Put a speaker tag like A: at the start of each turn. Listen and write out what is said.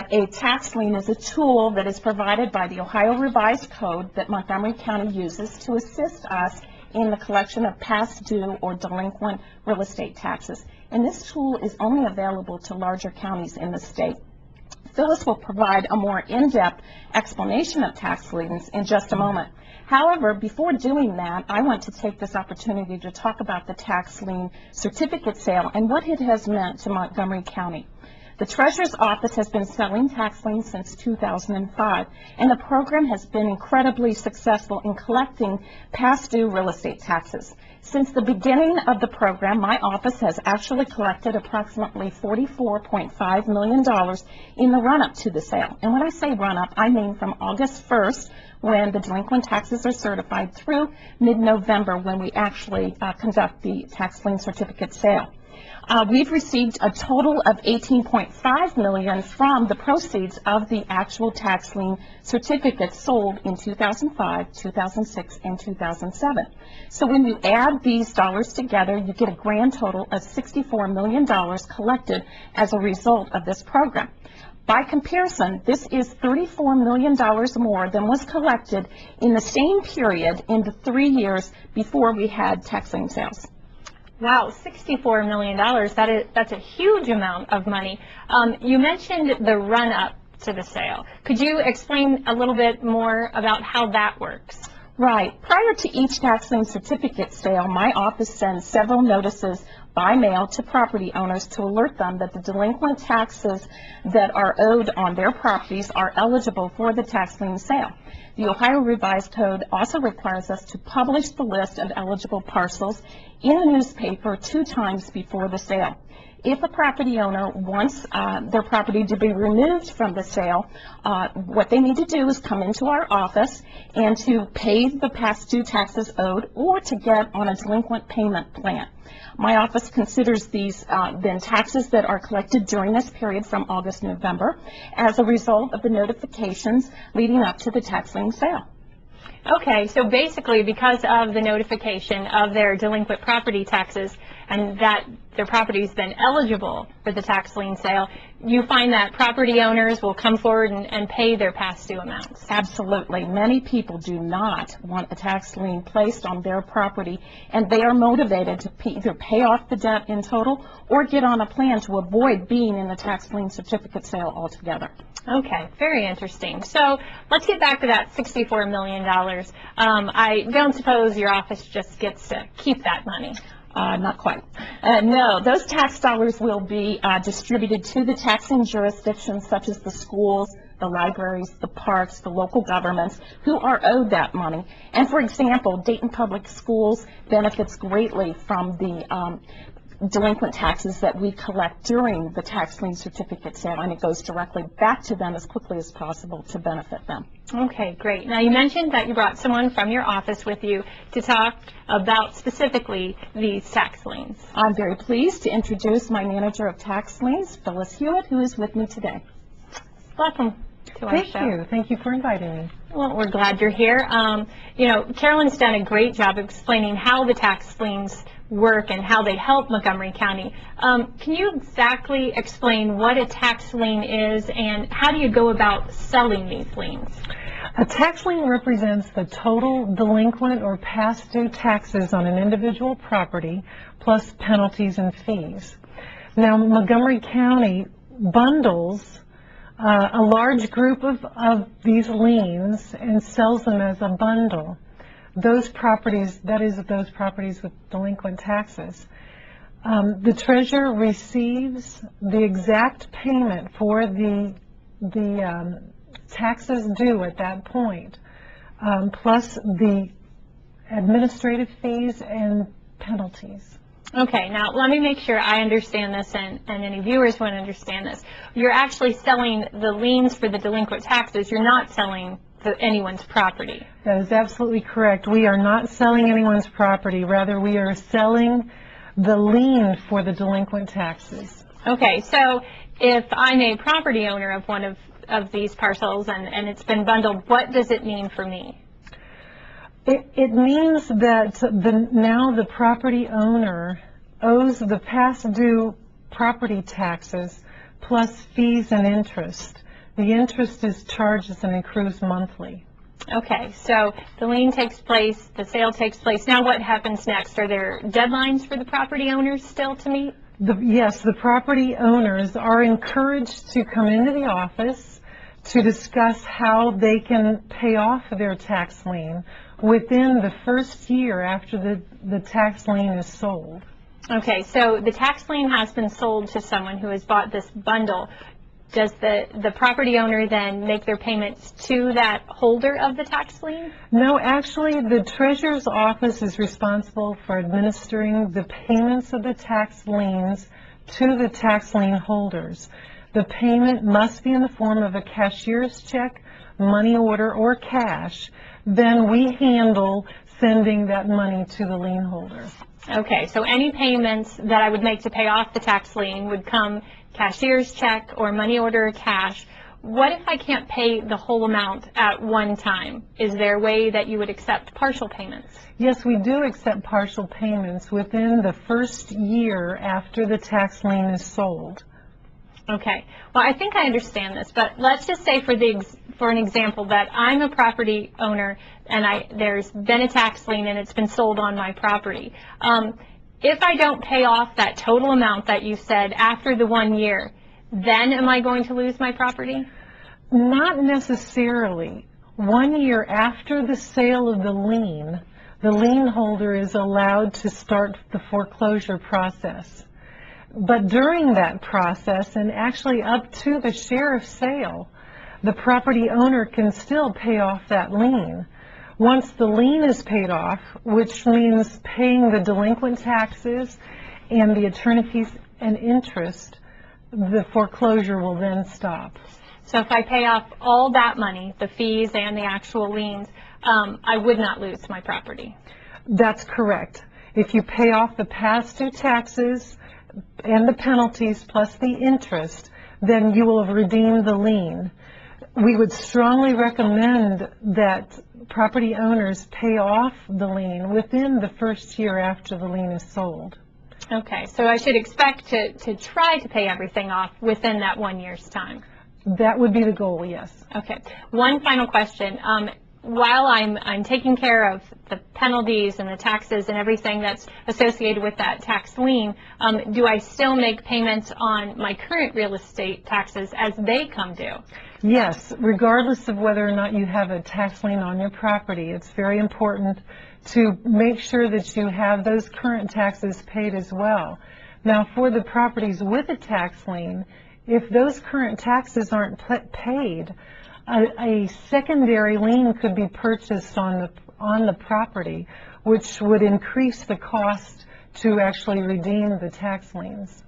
A: A tax lien is a tool that is provided by the Ohio Revised Code that Montgomery County uses to assist us in the collection of past due or delinquent real estate taxes. And this tool is only available to larger counties in the state. Phyllis will provide a more in-depth explanation of tax liens in just a moment. However, before doing that, I want to take this opportunity to talk about the tax lien certificate sale and what it has meant to Montgomery County. The Treasurer's Office has been selling tax liens since 2005, and the program has been incredibly successful in collecting past due real estate taxes. Since the beginning of the program, my office has actually collected approximately $44.5 million in the run-up to the sale. And when I say run-up, I mean from August 1st, when the delinquent taxes are certified, through mid-November, when we actually conduct the tax lien certificate sale. We've received a total of $18.5 million from the proceeds of the actual tax lien certificates sold in 2005, 2006, and 2007. So when you add these dollars together, you get a grand total of $64 million collected as a result of this program. By comparison, this is $34 million more than was collected in the same period in the 3 years before we had tax lien sales.
B: Wow, $64 million, that's a huge amount of money. You mentioned the run-up to the sale. Could you explain a little bit more about how that works?
A: Right. Prior to each tax lien certificate sale, my office sends several notices by mail to property owners to alert them that the delinquent taxes that are owed on their properties are eligible for the tax lien sale. The Ohio Revised Code also requires us to publish the list of eligible parcels in the newspaper 2 times before the sale. If a property owner wants their property to be removed from the sale, what they need to do is come into our office and to pay the past due taxes owed or to get on a delinquent payment plan. My office considers these then taxes that are collected during this period from August to November as a result of the notifications leading up to the tax lien sale.
B: Okay, so basically because of the notification of their delinquent property taxes and that their property has been eligible for the tax lien sale, you find that property owners will come forward and pay their past due amounts.
A: Absolutely. Many people do not want a tax lien placed on their property, and they are motivated to either pay off the debt in total or get on a plan to avoid being in the tax lien certificate sale altogether.
B: Okay, very interesting. So let's get back to that $64 million. I don't suppose your office just gets to keep that money.
A: Not quite. No, those tax dollars will be distributed to the taxing jurisdictions such as the schools, the libraries, the parks, the local governments who are owed that money. And for example, Dayton Public Schools benefits greatly from the delinquent taxes that we collect during the tax lien certificate sale, and it goes directly back to them as quickly as possible to benefit them.
B: Okay, great. Now you mentioned that you brought someone from your office with you to talk about specifically these tax liens.
A: I'm very pleased to introduce my manager of tax liens, Phyllis Hewitt, who is with me today.
B: Welcome to our show.
C: Thank you for inviting me.
B: Well, we're glad you're here. You know, Carolyn's done a great job of explaining how the tax liens work and how they help Montgomery County. Can you exactly explain what a tax lien is and how do you go about selling these liens?
C: A tax lien represents the total delinquent or past due taxes on an individual property plus penalties and fees. Now, Montgomery County bundles a large group of these liens and sells them as a bundle. Those properties, that is, those properties with delinquent taxes. The treasurer receives the exact payment for the taxes due at that point, plus the administrative fees and penalties.
B: Okay, now let me make sure I understand this and any viewers want to understand this. You're actually selling the liens for the delinquent taxes. You're not selling anyone's property.
C: That is absolutely correct. We are not selling anyone's property. Rather, we are selling the lien for the delinquent taxes.
B: Okay, so if I'm a property owner of one of these parcels and it's been bundled, what does it mean for me?
C: It means that now the property owner owes the past due property taxes plus fees and interest. The interest is charged and accrues monthly.
B: Okay, so the lien takes place, the sale takes place. Now what happens next? Are there deadlines for the property owners still to meet?
C: Yes, the property owners are encouraged to come into the office to discuss how they can pay off their tax lien within the first year after the tax lien is sold.
B: Okay, so the tax lien has been sold to someone who has bought this bundle. Does the property owner then make their payments to that holder of the tax lien?
C: No, actually, the treasurer's office is responsible for administering the payments of the tax liens to the tax lien holders. The payment must be in the form of a cashier's check, money order, or cash. Then we handle sending that money to the lien holder.
B: Okay, so any payments that I would make to pay off the tax lien would come cashier's check or money order or cash. What if I can't pay the whole amount at one time? Is there a way that you would accept partial payments?
C: Yes, we do accept partial payments within the first year after the tax lien is sold.
B: Okay, well, I think I understand this, but let's just say for an example that I'm a property owner and there's been a tax lien and it's been sold on my property. If I don't pay off that total amount that you said after the 1 year, then am I going to lose my property?
C: Not necessarily. 1 year after the sale of the lien holder is allowed to start the foreclosure process. But during that process, and actually up to the sheriff's sale, the property owner can still pay off that lien. Once the lien is paid off, which means paying the delinquent taxes and the attorney fees and interest, the foreclosure will then stop.
B: So if I pay off all that money, the fees and the actual liens, I would not lose my property.
C: That's correct. If you pay off the past due taxes and the penalties plus the interest, then you will have redeemed the lien. We would strongly recommend that property owners pay off the lien within the first year after the lien is sold.
B: Okay, so I should expect to try to pay everything off within that 1 year's time.
C: That would be the goal, yes.
B: Okay, one final question. While I'm taking care of the penalties and the taxes and everything that's associated with that tax lien, do I still make payments on my current real estate taxes as they come due?
C: Yes, regardless of whether or not you have a tax lien on your property, it's very important to make sure that you have those current taxes paid as well. Now, for the properties with a tax lien, if those current taxes aren't paid, a secondary lien could be purchased on the property, which would increase the cost to actually redeem the tax liens.